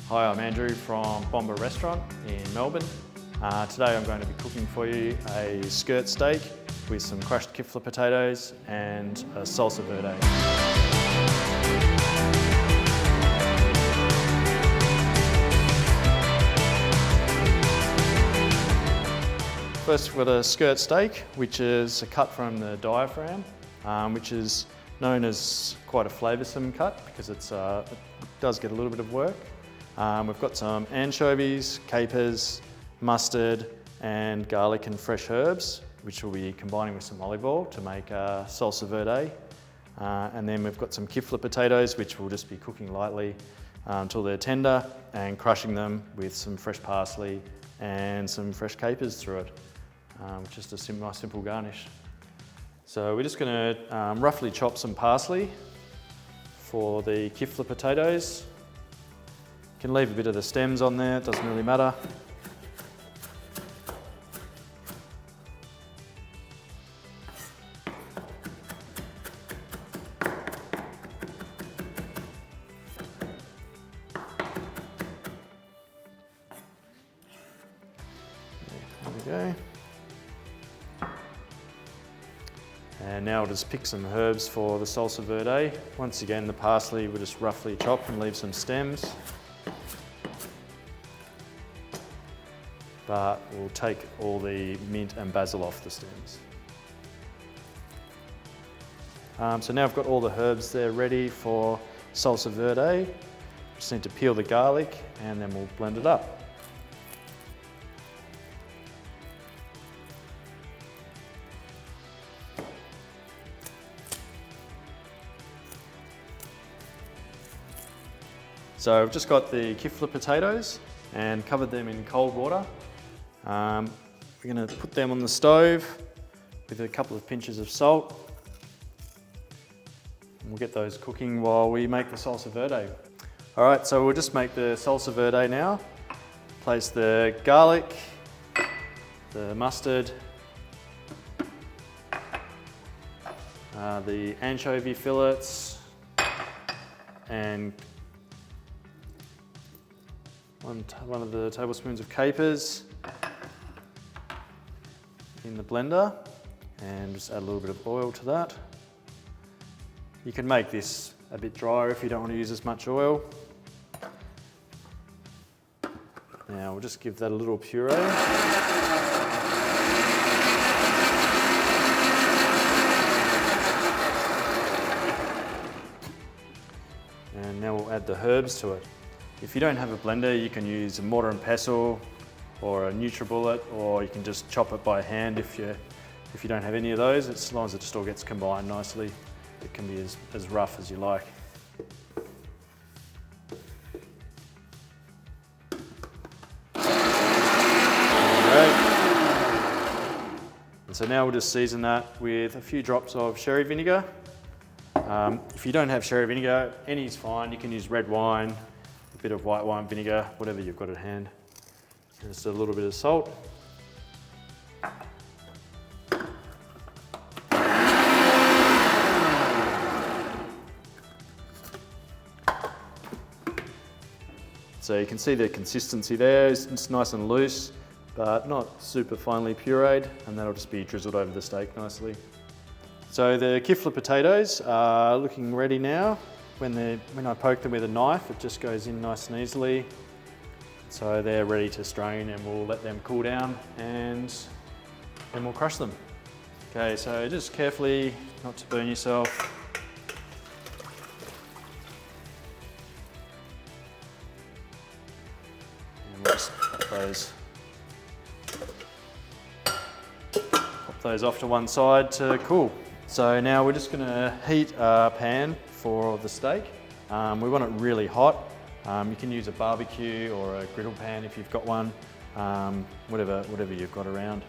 Hi, I'm Andrew from Bomba restaurant in Melbourne. Today I'm going to be cooking for you a skirt steak with some crushed kifla potatoes and a salsa verde. First we've got a skirt steak, which is a cut from the diaphragm, which is known as quite a flavoursome cut because it does get a little bit of work. We've got some anchovies, capers, mustard and garlic and fresh herbs, which we'll be combining with some olive oil to make salsa verde. And then we've got some kifla potatoes, which we'll just be cooking lightly until they're tender and crushing them with some fresh parsley and some fresh capers through it. Just a nice simple garnish. So we're just going to roughly chop some parsley for the kifla potatoes. You can leave a bit of the stems on there, it doesn't really matter. There we go. And now we'll just pick some herbs for the salsa verde. Once again, the parsley we'll just roughly chop and leave some stems. But we'll take all the mint and basil off the stems. So now I've got all the herbs there ready for salsa verde. Just need to peel the garlic and then we'll blend it up. So I've just got the kifla potatoes and covered them in cold water. We're going to put them on the stove with a couple of pinches of salt. And we'll get those cooking while we make the salsa verde. All right, so we'll just make the salsa verde now. Place the garlic, the mustard, the anchovy fillets, and one of the tablespoons of capers in the blender, and just add a little bit of oil to that. You can make this a bit drier if you don't want to use as much oil. Now we'll just give that a little puree. And now we'll add the herbs to it. If you don't have a blender, you can use a mortar and pestle or a NutriBullet, or you can just chop it by hand if you don't have any of those. As long as it just all gets combined nicely, it can be as rough as you like. And so now we'll just season that with a few drops of sherry vinegar. If you don't have sherry vinegar, any's fine. You can use red wine, a bit of white wine vinegar, whatever you've got at hand. Just a little bit of salt. So you can see the consistency there. It's nice and loose, but not super finely pureed, and that'll just be drizzled over the steak nicely. So the kifla potatoes are looking ready now. When I poke them with a knife, it just goes in nice and easily. So they're ready to strain, and we'll let them cool down and then we'll crush them. Okay, so just carefully, not to burn yourself. And we'll just pop those off to one side to cool. So now we're just going to heat a pan for the steak. We want it really hot. You can use a barbecue or a griddle pan if you've got one, whatever you've got around.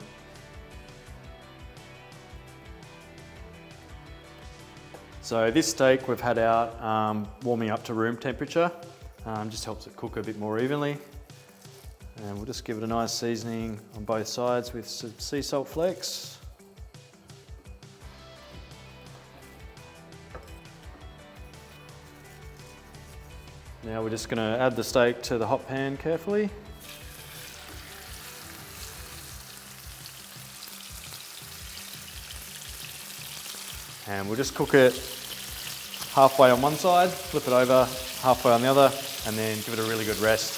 So this steak we've had out warming up to room temperature, just helps it cook a bit more evenly. And we'll just give it a nice seasoning on both sides with some sea salt flakes. Now we're just going to add the steak to the hot pan carefully. And we'll just cook it halfway on one side, flip it over halfway on the other, and then give it a really good rest.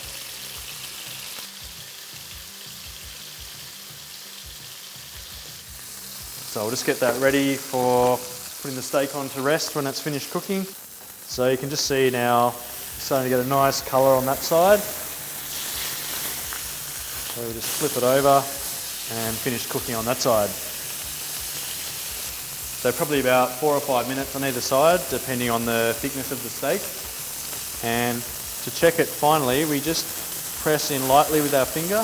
So we'll just get that ready for putting the steak on to rest when it's finished cooking. So you can just see now it's starting to get a nice colour on that side. So we'll just flip it over and finish cooking on that side. So probably about 4 or 5 minutes on either side, depending on the thickness of the steak. And to check it finally, we just press in lightly with our finger,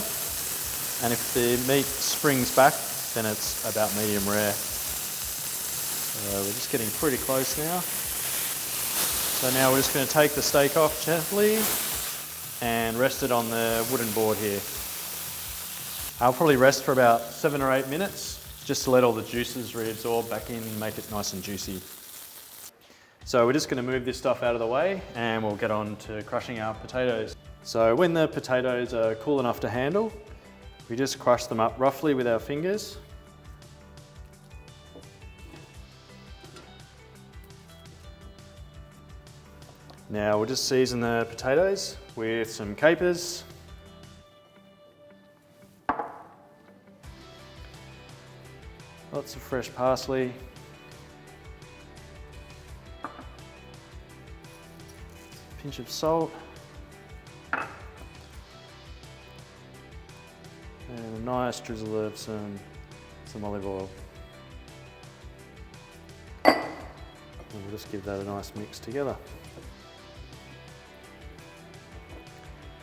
and if the meat springs back, then it's about medium rare. So we're just getting pretty close now. So now we're just going to take the steak off gently and rest it on the wooden board here. I'll probably rest for about 7 or 8 minutes, just to let all the juices reabsorb back in and make it nice and juicy. So we're just going to move this stuff out of the way and we'll get on to crushing our potatoes. So when the potatoes are cool enough to handle, we just crush them up roughly with our fingers. Now we'll just season the potatoes with some capers, lots of fresh parsley, pinch of salt, and a nice drizzle of some olive oil. And we'll just give that a nice mix together.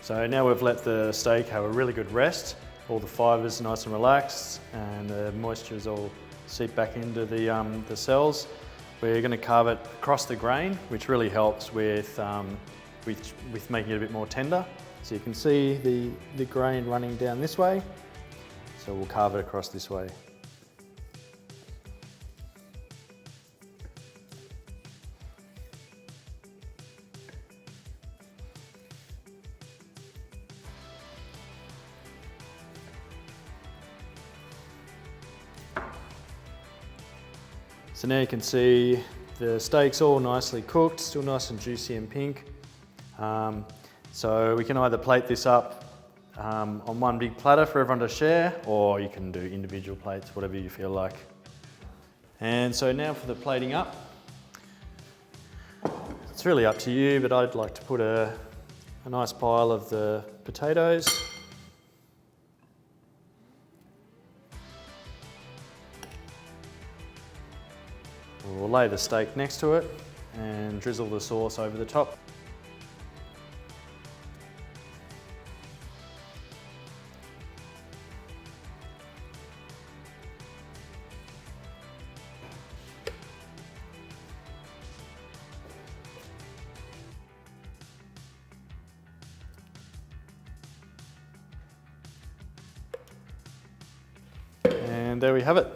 So now we've let the steak have a really good rest, all the fibres are nice and relaxed and the moisture is all seeped back into the cells. We're going to carve it across the grain, which really helps with making it a bit more tender. So you can see the grain running down this way, so we'll carve it across this way. So now you can see the steak's all nicely cooked, still nice and juicy and pink. So we can either plate this up on one big platter for everyone to share, or you can do individual plates, whatever you feel like. And so now for the plating up. It's really up to you, but I'd like to put a nice pile of the potatoes. We'll lay the steak next to it and drizzle the sauce over the top. And there we have it.